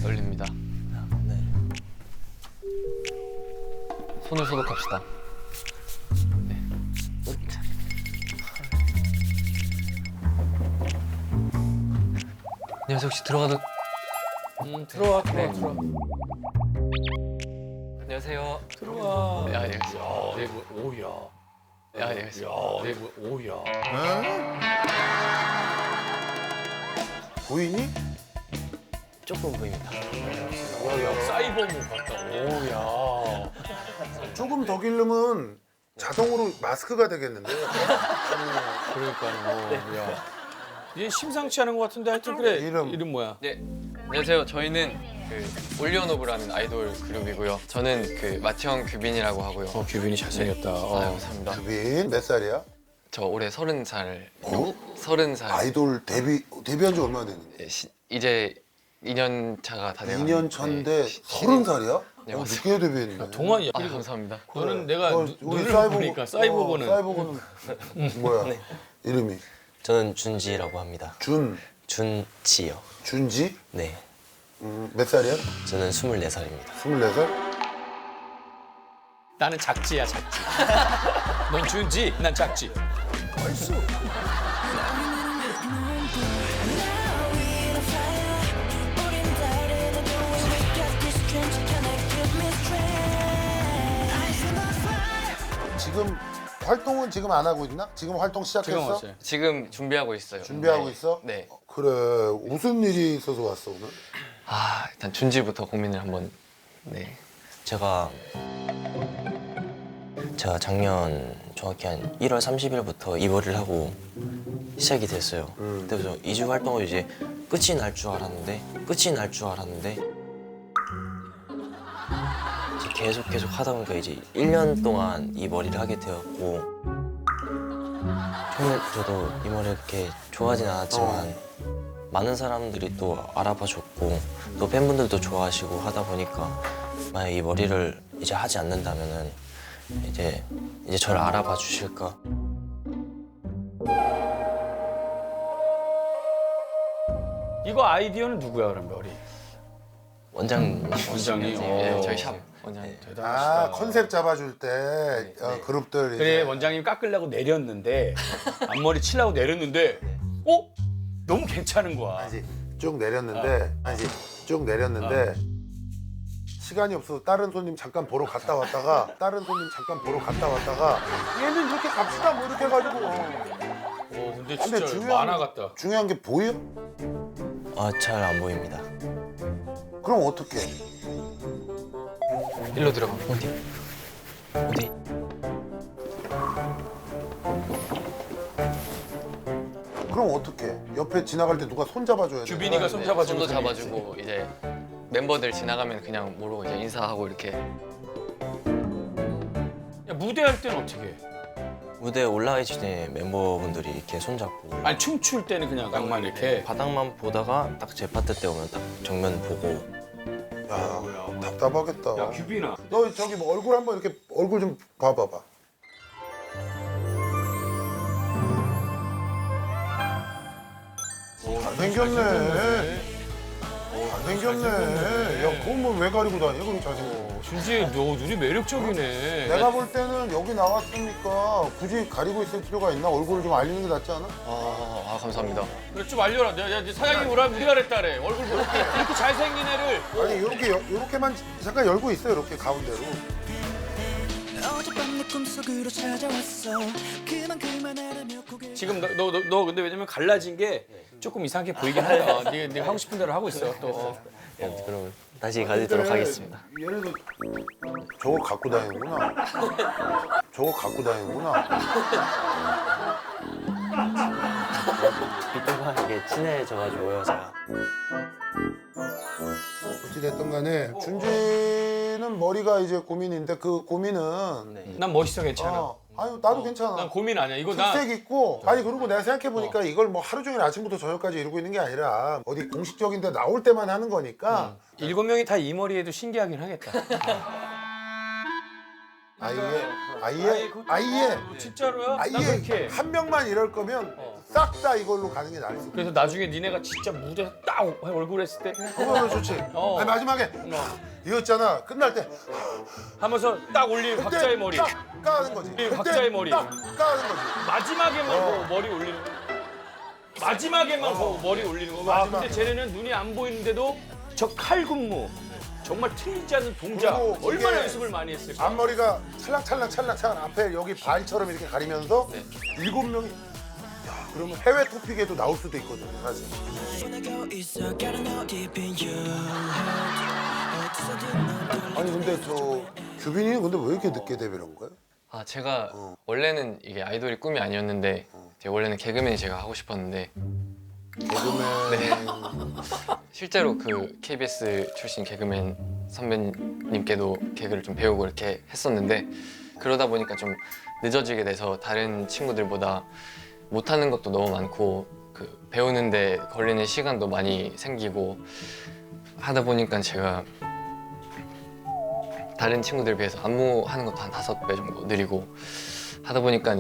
열립니다. 네. 손을 소독합시다. 네. 안녕하세요. 혹시 들어가도 들어와. 안녕하세요. 들어와. 네, 안녕하세요. 네, 오야. 네, 안녕하세요. 네, 오야. 보이니? 조금 보입니다. 오야. 사이버무 같다. 오야. 조금 더 기르면 자동으로 마스크가 되겠는데? 그러니까요. 야. 얘 심상치 않은 것 같은데 하여튼 그래. 이름. 뭐야? 네, 안녕하세요. 저희는 그 올리언오브라는 아이돌 그룹이고요. 저는 그 마티형 규빈이라고 하고요. 규빈이 잘생겼다. 아, 감사합니다. 규빈 몇 살이야? 저 올해 30살. 30살. 아이돌 데뷔한 지 얼마나 됐는데? 네, 이제 2년 차가 다 돼가는 2년 차인데 30살이야? 네, 늦게 데뷔했네. 동안이야. 아, 감사합니다. 너는 내가 우리 눈을 보니까 사이보그는 사이보그는 뭐야? 이름이 저는 준지라고 합니다. 준지요. 준지? 네. 몇 살이야? 저는 24살입니다. 24살? 나는 작지야 작지. 넌 준지, 난 작지. 얼쑤. 지금 활동은 지금 안 하고 있나? 지금 활동 지금 시작했어? 왔어요. 지금 준비하고 있어요. 준비하고 네. 있어? 네. 그래 무슨 일이 있어서 왔어 오늘? 아, 일단 준지부터 고민을 한번. 네. 제가 작년 정확히 한 1월 30일부터 이 머리를 하고 시작이 됐어요. 그래서 2주 활동을 이제 끝이 날 줄 알았는데 이제 계속 하다 보니까 이제 1년 동안 이 머리를 하게 되었고 처음에 저도 이 머리를 그렇게 좋아하진 않았지만 많은 사람들이 또 알아봐 줬고 또 팬분들도 좋아하시고 하다 보니까 만약 이 머리를 이제 하지 않는다면은 이제 저를 알아봐 주실까? 이거 아이디어는 누구야 그럼 머리? 원장님. 원장님. 네, 저희 샵 원장님. 아 컨셉 잡아줄 때 그룹들 그래 이제 원장님 깎으려고 내렸는데 앞머리 치려고 내렸는데 너무 괜찮은 거야. 아니지 쭉 내렸는데 시간이 없어서 다른 손님 잠깐 보러 갔다 왔다가 얘는 이렇게 갑시다 뭐 이렇게 해가지고 근데 근데 진짜 중요한 만화 같다. 중요한 게 보여? 잘 안 보입니다. 그럼 어떻게? 일로 들어가. 어디? 그럼 어떻게? 옆에 지나갈 때 누가 손 잡아줘야 돼? 규빈이가 손 잡아주고 손도 잡아주고 이제 멤버들 지나가면 그냥 모르고 이제 인사하고 이렇게. 야, 무대할 때는 어떻게 해? 무대에 올라가기 전에 멤버분들이 이렇게 손잡고 아니 춤출 때는 그냥 낭만 이렇게. 바닥만 보다가 딱 제 파트 때 오면 딱 정면 보고 야 답답하겠다. 야 규빈아. 너 저기 뭐 얼굴 한번 이렇게 얼굴 좀 봐봐봐. 잘생겼네. 잘생겼네. 야 그건 뭐 왜 가리고 다녀? 그럼 잘생겼. 준지 너 눈이 매력적이네. 내가 볼 때는 여기 나왔으니까 굳이 가리고 있을 필요가 있나? 얼굴을 좀 알리는 게 낫지 않아? 아, 감사합니다. 그래 좀 알려라. 야, 이제 사장님 오라면 우리가 그랬다 그래. 얼굴 이렇게 잘생긴 애를. 아니 이렇게만 잠깐 열고 있어 이렇게 가운데로. 어젯밤 내 꿈속으로 찾아왔어 그만하라며 고개 지금 너 근데 왜냐면 갈라진 게 조금 이상하게 보이긴 한다. 네가 하고 싶은 대로 하고 있어 또. 그럼 다시 가지도록 하겠습니다. 예를 들어 저거 갖고 다니는구나. 저거 갖고 다니는구나. 빗대가 이게 친해져가지고요, 제가. 어찌됐든 간에 준지는 머리가 이제 고민인데 그 고민은 난 멋있어 괜찮아. 아유 나도 괜찮아. 난 고민 아니야. 이거 나 특색 있고 아니 그리고 내가 생각해보니까 이걸 뭐 하루 종일 아침부터 저녁까지 이러고 있는 게 아니라 어디 공식적인 데 나올 때만 하는 거니까 7명이 다 이 머리에도 신기하긴 하겠다. 아예 진짜로요? 나 아예 그렇게. 한 명만 이럴 거면 싹 다 이걸로 가는 게 나을 수 있어. 그래서 나중에 니네가 진짜 무대에서 딱 얼굴 했을 때 그거는 좋지. 어. 아니, 마지막에 이거 있잖아. 끝날 때 하면서 딱 올리는 그때 각자의 머리. 딱 까는 거지. 그때 각자의 머리. 딱 까는 거지. 마지막에만 보고 머리 올리는 거. 마지막에만 보고 머리 올리는 거. 와, 근데 마지막에. 쟤네는 눈이 안 보이는데도 저 칼군무 정말 틀리지 않는 동작 그리고 얼마나 이게 연습을 많이 했을까? 앞머리가 찰랑찰랑 앞에 여기 발처럼 이렇게 가리면서 7명이 야, 그러면 해외 토픽에도 나올 수도 있거든 사실. 원하고 있어 gotta know deep in your heart 어디서든 널 돌려 아니 근데 저 규빈이는 근데 왜 이렇게 늦게 데뷔를 한 거야? 아 제가 원래는 이게 아이돌이 꿈이 아니었는데 제가 원래는 개그맨이 제가 하고 싶었는데 개그맨. 실제로 그 KBS 출신 개그맨 선배님께도 개그를 좀 배우고 이렇게 했었는데 그러다 보니까 좀 늦어지게 돼서 다른 친구들보다 못하는 것도 너무 많고 그 배우는데 걸리는 시간도 많이 생기고 하다 보니까 제가 다른 친구들에 비해서 안무하는 것도 한 5배 정도 느리고 하다 보니까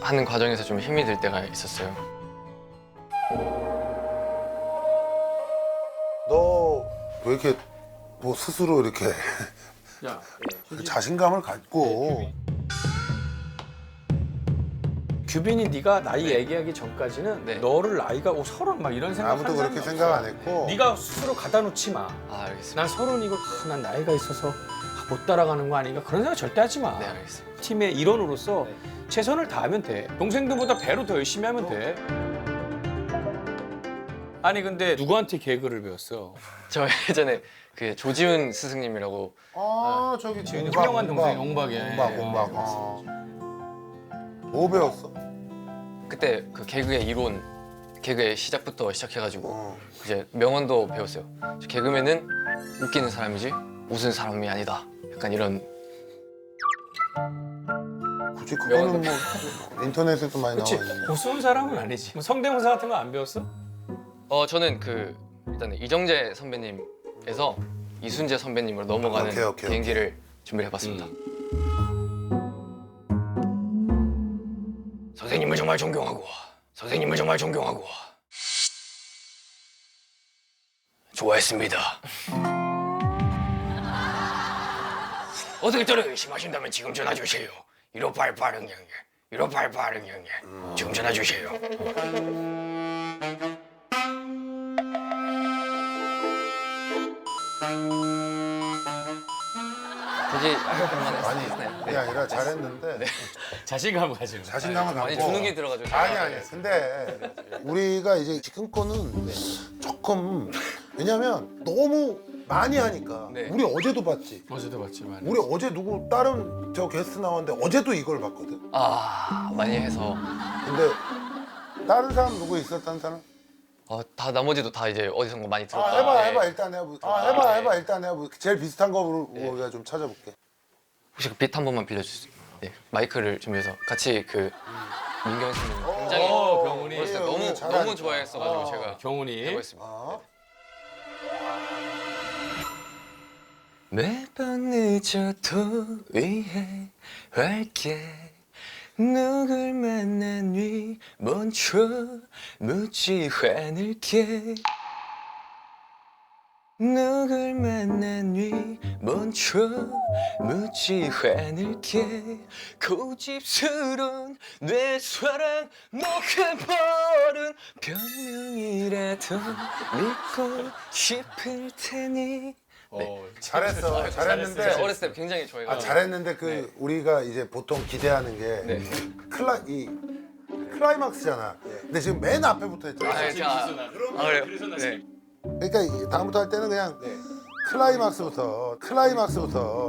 하는 과정에서 좀 힘이 들 때가 있었어요. 너 왜 이렇게 뭐 스스로 이렇게 야, 자신감을 갖고 규빈이 네가 나이 얘기하기 전까지는 네. 너를 나이가 30 막 이런 생각 아무도 그렇게 생각 안 했고 네가 스스로 갖다 놓지 마. 아 알겠습니다. 난 30이고 난 나이가 있어서 못 따라가는 거 아닌가 그런 생각 절대 하지 마. 네 알겠습니다. 팀의 일원으로서 최선을 다하면 돼. 동생들보다 배로 더 열심히 하면 돼. 아니 근데 누구한테 개그를 배웠어? 저 예전에 그 조지훈 스승님이라고 아 저기 지훈이 공박, 훌륭한 동생, 공박. 용박이. 공박. 뭐 배웠어? 그때 그 개그의 이론, 개그의 시작부터 시작해가지고 어. 이제 명언도 배웠어요. 저 개그맨은 웃기는 사람이지 웃은 사람이 아니다. 약간 이런. 굳이 그거는 뭐 인터넷에도 많이 그렇지. 나와 있는. 고수운 사람은 아니지. 뭐 성대모사 같은 거 안 배웠어? 저는 그 일단 이정재 선배님에서 이순재 선배님으로 넘어가는 오케이. 비행기를 준비해봤습니다. 선생님을 정말 존경하고 선생님을 정말 존경하고 좋아했습니다. 어떻게 저를 의심하신다면 지금 전화 주세요. 1588 1588 지금 전화 주세요. 굳이 아니 그게 아니라 잘했는데 자신감 가지고. 자신감을 갖고 많이 주눅이 들어가지고 아니 근데 우리가 이제 지금 거는 조금 왜냐면 너무 많이 하니까 네. 우리 어제도 봤지. 어제도 봤지만. 우리 어제 누구 다른 저 게스트 나왔는데 어제도 이걸 봤거든. 아 많이 해서 근데 다른 사람 누구 있었다는 사람? 다 나머지도 다 이제 어디선가 많이 들었다. 해봐 예. 일단 해봐. 네. 해봐 일단 해봐. 제일 비슷한 거로 우리가 좀 찾아볼게. 혹시 그 빛 한 번만 빌려주세요. 네, 마이크를 준비해서 같이 그 민경 선배님 굉장히 경훈이. 어렸을 때 경훈이 잘하니까. 너무 좋아했어가지고 제가 경훈이. 해보겠습니다. 매번 늦어도 이해할게 누굴 만난 뒤 먼저 묻지 않을게 누굴 만난 뒤 먼저 묻지 않을게 고집스러운 내 사랑 녹아버린 변명이라도 믿고 싶을 테니 잘했어. 잘했는데 제가 어렸을 때 굉장히 좋아해가지고 잘했는데 그 우리가 이제 보통 기대하는 게 클라이막스잖아. 근데 지금 맨 앞에부터 했잖아. 그래요? 네. 그러니까 다음부터 할 때는 그냥 클라이막스부터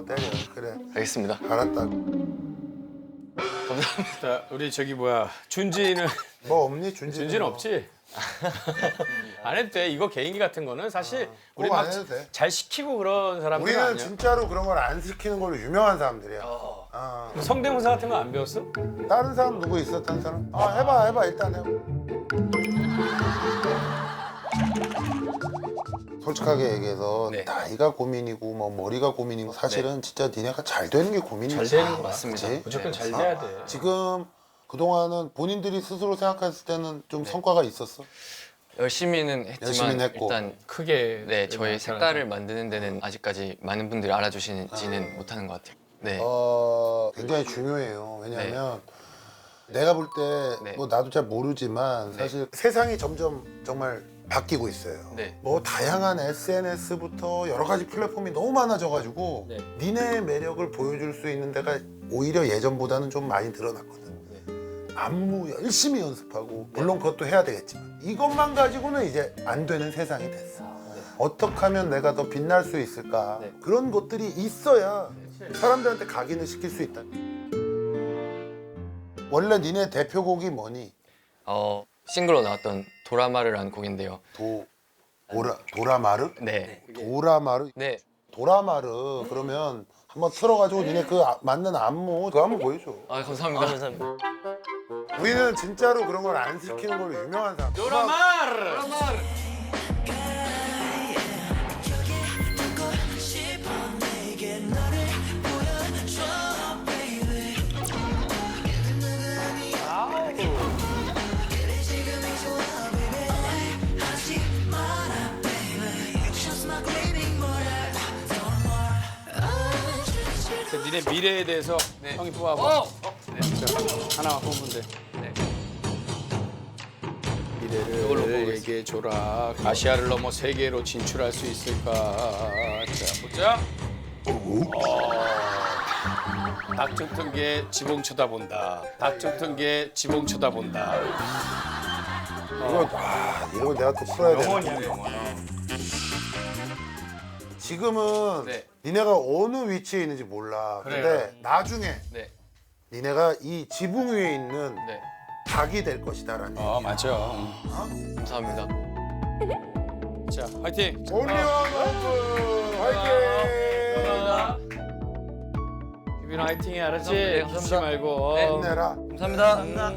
때려. 그래. 알겠습니다. 알았다. 자, 우리 저기 뭐야 준지는 뭐 없니? 준지는 뭐. 없지? 안 해도 돼. 이거 개인기 같은 거는 사실 우리 그거 안 막 해도 돼. 잘 시키고 그런 사람들은 우리는 아니야. 진짜로 그런 걸 안 시키는 걸로 유명한 사람들이야. 성대모사 같은 거 안 배웠어? 다른 사람 누구 있었던 사람? 해봐 일단 해봐. 솔직하게 얘기해서 네. 나이가 고민이고 뭐 머리가 고민이고 사실은 진짜 니네가 잘 되는 게 고민이지. 잘 되는 거 맞습니다. 그치? 무조건 네, 잘 돼야 돼. 지금 그동안은 본인들이 스스로 생각했을 때는 좀 성과가 있었어? 열심히는 했지만 열심히는 했고. 일단 크게 네 저희 색깔을 만드는 데는 아직까지 많은 분들이 알아주시지는 못하는 것 같아요. 네. 굉장히 중요해요. 왜냐하면 내가 볼 때 네. 뭐 나도 잘 모르지만 사실 세상이 점점 정말 바뀌고 있어요. 네. 뭐 다양한 SNS부터 여러 가지 플랫폼이 너무 많아져가지고 네. 니네의 매력을 보여줄 수 있는 데가 오히려 예전보다는 좀 많이 늘어났거든. 안무 열심히 연습하고 물론 그것도 해야 되겠지만 이것만 가지고는 이제 안 되는 세상이 됐어. 어떻게 하면 내가 더 빛날 수 있을까? 네. 그런 것들이 있어야 사람들한테 각인을 시킬 수 있다. 원래 니네 대표곡이 뭐니? 싱글로 나왔던 도라마르라는 곡인데요. 도라마르? 네. 도라마르? 네. 도라마르 그러면 한번 틀어가지고 니네 그 맞는 안무 그거 한번 보여줘. 아 감사합니다. 감사합니다. 우리는 진짜로 그런 걸 안 시키는 걸로 유명한 사람. 도라마르. 니네 미래에 대해서 형이 뽑아봐. 자, 하나만 뽑으면 돼. 네. 미래를 얘기해줘라. 아시아를 넘어 세계로 진출할 수 있을까? 자, 보자. 닭청통게 지붕 쳐다본다. 닭청통게 지붕 쳐다본다. 이거 내가 또 풀어야 돼. 영원이야, 영원. 지금은 네. 니네가 어느 위치에 있는지 몰라. 근데 그래요. 나중에 네. 니네가 이 지붕 위에 있는 네. 닭이 될 것이다라는. 맞아. 감사합니다. 자, 화이팅. 온리원 오픈 화이팅! 유빈 화이팅해, 알았지? 네, 감사합니다. 쉬지 말고. 네. 힘내라. 감사합니다.